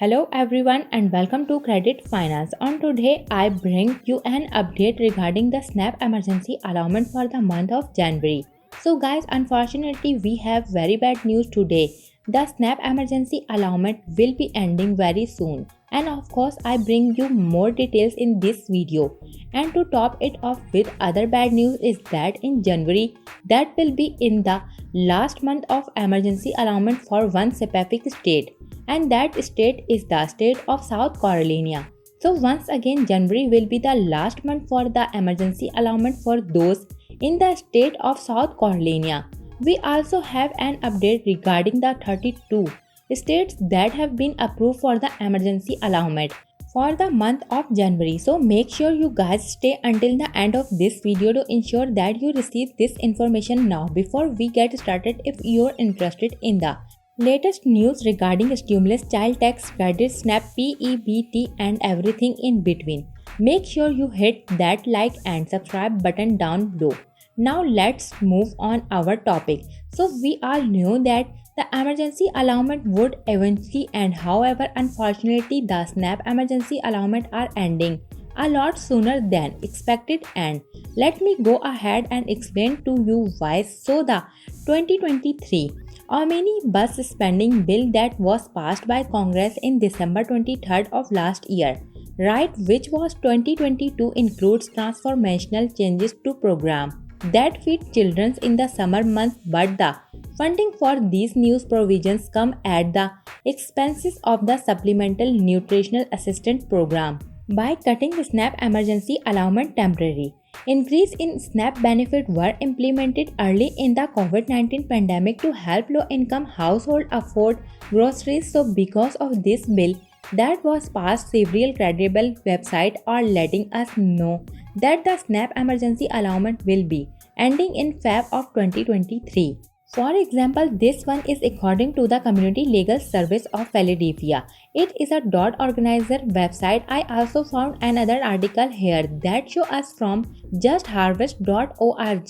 Hello everyone and welcome to Credit Finance. On today I bring you an update regarding the SNAP emergency allowance for the month of January. So guys, unfortunately we have very bad news today. The SNAP emergency allowance will be ending very soon. And of course I bring you more details in this video. And to top it off with other bad news is that in January that will be in the last month of emergency allowance for one specific state, and that state is the state of South Carolina. So once again January will be the last month for the emergency allowance for those in the state of South Carolina. We also have an update regarding the 32 states that have been approved for the emergency allowance for the month of January. So make sure you guys stay until the end of this video to ensure that you receive this information now before we get started. If you're interested in the latest news regarding stimulus, child tax credit, SNAP, p-ebt and everything in between, make sure you hit that like and subscribe button down below. Now let's move on our topic. So we all know that the emergency allowance would eventually end. However, unfortunately the SNAP emergency allowance are ending a lot sooner than expected, and let me go ahead and explain to you why. So the 2023 omnibus spending bill that was passed by Congress in December 23rd of last year, right, which was 2022, includes transformational changes to program that feed children in the summer months, but the funding for these new provisions come at the expenses of the supplemental nutritional assistance program. By cutting the SNAP emergency allowance temporary, increase in SNAP benefit were implemented early in the COVID-19 pandemic to help low-income households afford groceries. So because of this bill that was passed, several credible websites are letting us know that the SNAP emergency allowance will be ending in Feb of 2023. For example, this one is according to the Community Legal Service of Philadelphia. It is a .organizer website. I also found another article here that show us from justharvest.org,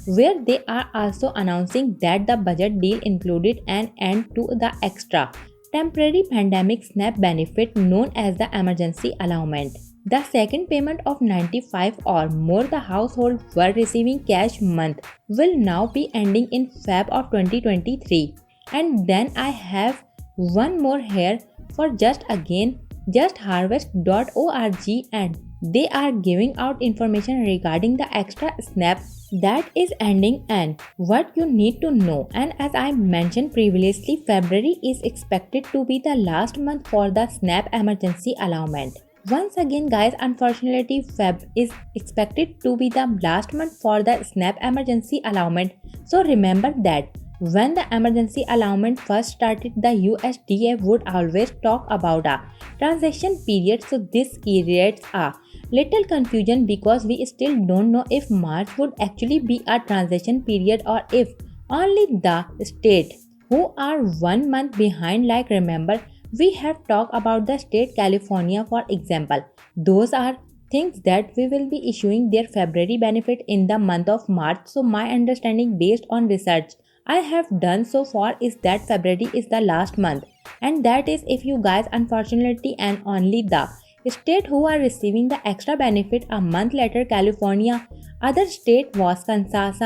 where they are also announcing that the budget deal included an end to the extra temporary pandemic SNAP benefit known as the emergency allowance. The second payment of 95 or more the household were receiving cash month will now be ending in Feb of 2023. And then I have one more here for justharvest.org, and they are giving out information regarding the extra SNAP that is ending and what you need to know. And as I mentioned previously, February is expected to be the last month for the SNAP emergency allowance. Once again guys, unfortunately Feb is expected to be the last month for the SNAP emergency allowance. So remember that when the emergency allowance first started, the USDA would always talk about a transition period. So this creates a little confusion because we still don't know if March would actually be a transition period or if only the states who are 1 month behind, like remember we have talked about the state California for example. Those are things that we will be issuing their February benefit in the month of March. So my understanding based on research I have done so far is that February is the last month, and that is if you guys unfortunately and only the state who are receiving the extra benefit a month later. California, other state was Kansas,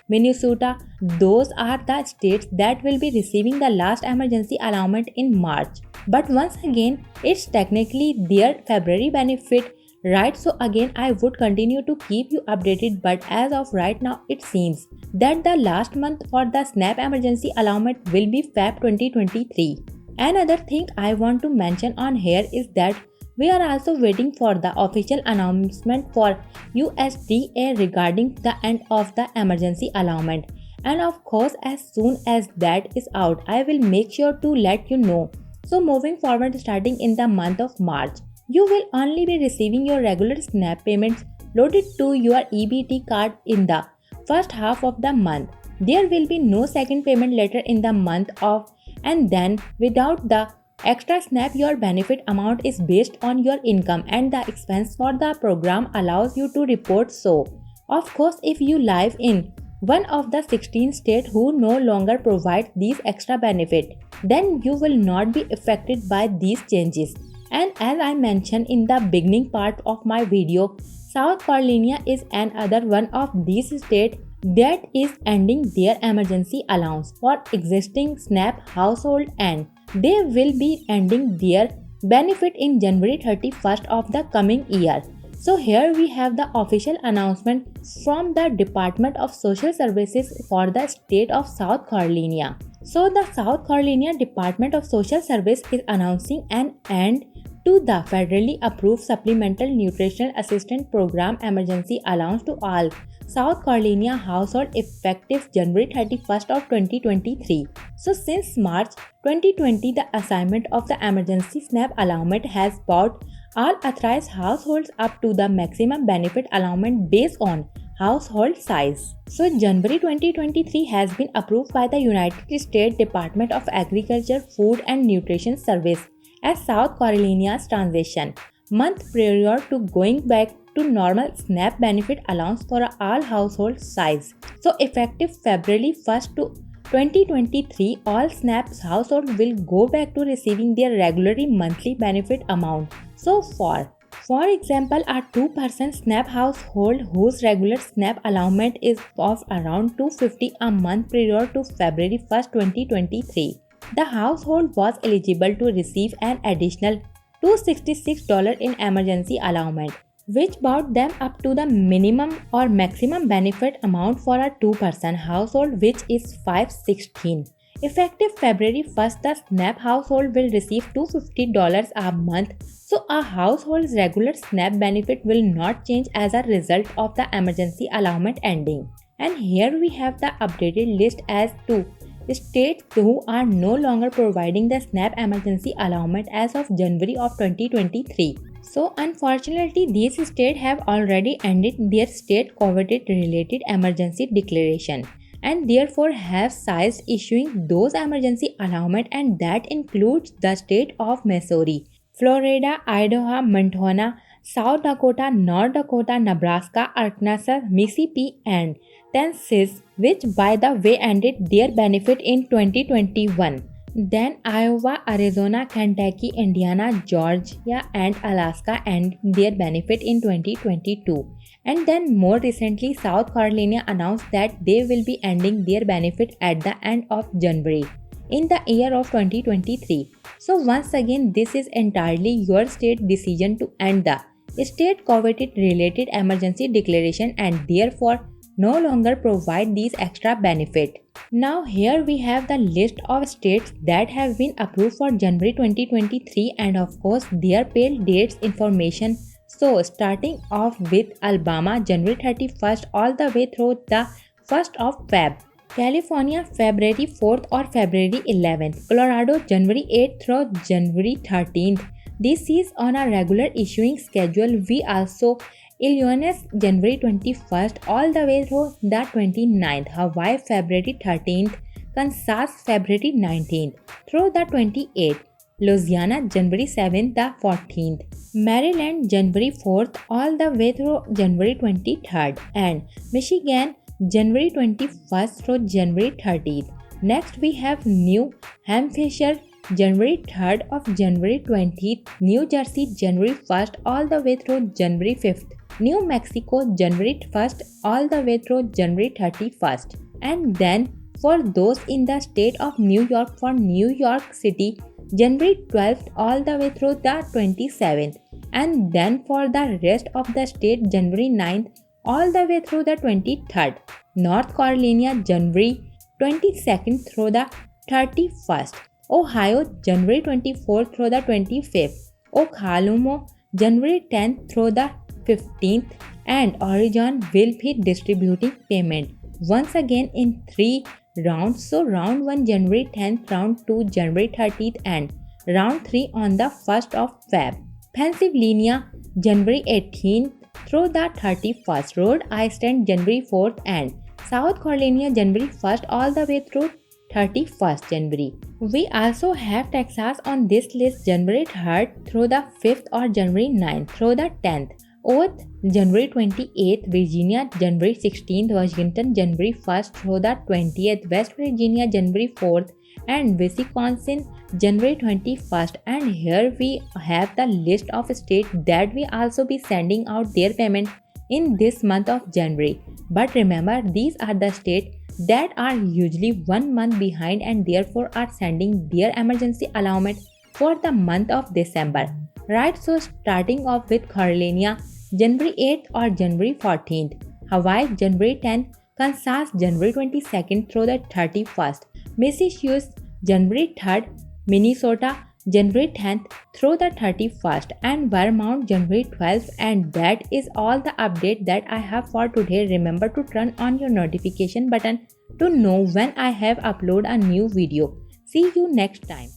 Minnesota. Those are the states that will be receiving the last emergency allowance in March. But once again, it's technically their February benefit, right? So again, I would continue to keep you updated, but as of right now, it seems that the last month for the SNAP emergency allowance will be Feb 2023. Another thing I want to mention on here is that we are also waiting for the official announcement for USDA regarding the end of the emergency allowance. And of course, as soon as that is out, I will make sure to let you know. So moving forward, starting in the month of March, you will only be receiving your regular SNAP payments loaded to your EBT card in the first half of the month. There will be no second payment later in the month of, and then without the extra SNAP, your benefit amount is based on your income and the expense for the program allows you to report. So, of course, if you live in one of the 16 states who no longer provide these extra benefit, then you will not be affected by these changes. And as I mentioned in the beginning part of my video, South Carolina is another one of these states that is ending their emergency allowance for existing SNAP household, and they will be ending their benefit in January 31st of the coming year. So here we have the official announcement from the Department of Social Services for the state of South Carolina. So the South Carolina Department of Social Service is announcing an end to the federally approved Supplemental Nutritional Assistance Program emergency allowance to all South Carolina household effective January 31st of 2023. So since March 2020, the assignment of the emergency SNAP allowance has brought all authorized households up to the maximum benefit allowance based on household size. So January 2023 has been approved by the United States Department of Agriculture, Food and Nutrition Service as South Carolina's transition month prior to going back to normal SNAP benefit allowance for all household size. So effective February 1st to 2023, all SNAP households will go back to receiving their regularly monthly benefit amount. So for example, a 2-person SNAP household whose regular SNAP allowance is of around $250 a month prior to February 1st, 2023, the household was eligible to receive an additional $266 in emergency allowance, which brought them up to the minimum or maximum benefit amount for a 2-person household, which is $516. Effective February 1st, the SNAP household will receive $250 a month, so a household's regular SNAP benefit will not change as a result of the emergency allowance ending. And here we have the updated list as to states who are no longer providing the SNAP emergency allowance as of January of 2023. So unfortunately, these states have already ended their state COVID-related emergency declaration and therefore have ceased issuing those emergency allowance, and that includes the state of Missouri, Florida, Idaho, Montana, South Dakota, North Dakota, Nebraska, Arkansas, Mississippi, and Tennessee, which by the way ended their benefit in 2021. Then Iowa, Arizona, Kentucky, Indiana, Georgia, and Alaska ended their benefit in 2022. And then more recently, South Carolina announced that they will be ending their benefit at the end of January in the year of 2023. So once again, this is entirely your state decision to end the state COVID-related emergency declaration and therefore no longer provide these extra benefit. Now here we have the list of states that have been approved for January 2023 and of course their pay dates information. So starting off with Alabama January 31st all the way through the 1st of Feb. California February 4th or February 11th. Colorado January 8th through January 13th. This is on a regular issuing schedule. We also Illinois January 21st all the way through the 29th, Hawaii February 13th, Kansas February 19th through the 28th, Louisiana January 7th the 14th, Maryland January 4th all the way through January 23rd, and Michigan January 21st through January 30th. Next we have New Hampshire January 3rd of January 20th, New Jersey January 1st all the way through January 5th, New Mexico January 1st all the way through January 31st. And then for those in the state of New York, for New York City January 12th all the way through the 27th. And then for the rest of the state January 9th all the way through the 23rd. North Carolina January 22nd through the 31st. Ohio January 24th through the 25th, Oklahoma January 10th through the 15th, and Oregon will be distributing payment once again in 3 rounds. So round 1 January 10th, round 2 January 30th, and round 3 on the 1st of Feb. Pennsylvania January 18th through the 31st, Rhode Island January 4th, and South Carolina January 1st all the way through 31st January. We also have Texas on this list January 3rd through the 5th or January 9th through the 10th. Oath January 28th, Virginia January 16th, Washington January 1st through the 20th, West Virginia January 4th, and Wisconsin January 21st. And here we have the list of states that we also be sending out their payment in this month of January. But remember, these are the states that are usually 1 month behind and therefore are sending their emergency allowance for the month of December. Right, so starting off with Carolina, January 8th or January 14th, Hawaii, January 10th, Kansas, January 22nd through the 31st, Massachusetts, January 3rd, Minnesota, January 10th through the 31st, and Vermont, January 12th. And that is all the update that I have for today. Remember to turn on your notification button to know when I have uploaded a new video. See you next time.